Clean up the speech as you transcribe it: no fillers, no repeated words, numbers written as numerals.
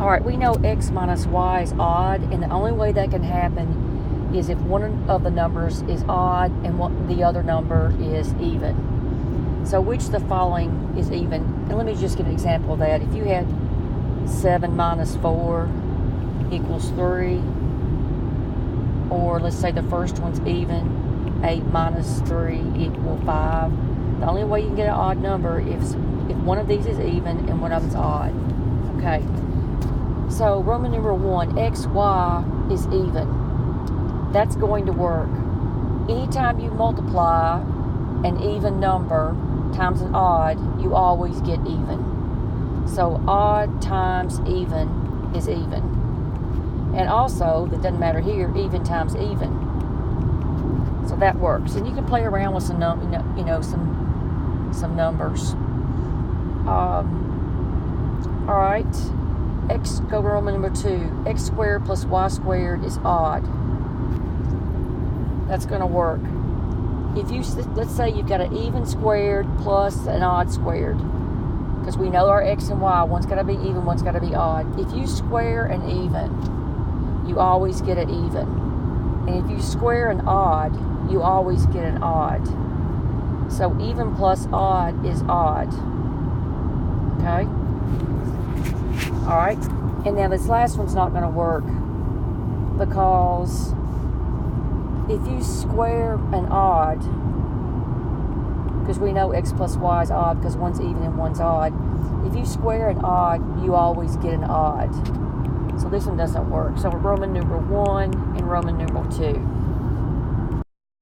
All right, we know x minus y is odd, and the only way that can happen is if one of the numbers is odd and the other number is even. So which of the following is even? And let me just give an example of that. If you had 7 minus 4 equals 3, or let's say the first one's even, 8 minus 3 equals 5. The only way you can get an odd number is if one of these is even and one of them's odd. Okay. So Roman numeral 1, xy is even. That's going to work. Anytime you multiply an even number times an odd, you always get even. So odd times even is even. And also, that doesn't matter here, even times even. So that works. And you can play around with some numbers. All right. Go to Roman number 2. X squared plus y squared is odd. That's going to work. If you, let's say you've got an even squared plus an odd squared, because we know our x and y, one's got to be even, one's got to be odd. If you square an even, you always get an even. And if you square an odd, you always get an odd. So even plus odd is odd. Okay? Alright? And now this last one's not going to work, because if you square an odd, because we know x plus y is odd because one's even and one's odd, if you square an odd, you always get an odd. So this one doesn't work. So Roman numeral 1 and Roman numeral 2.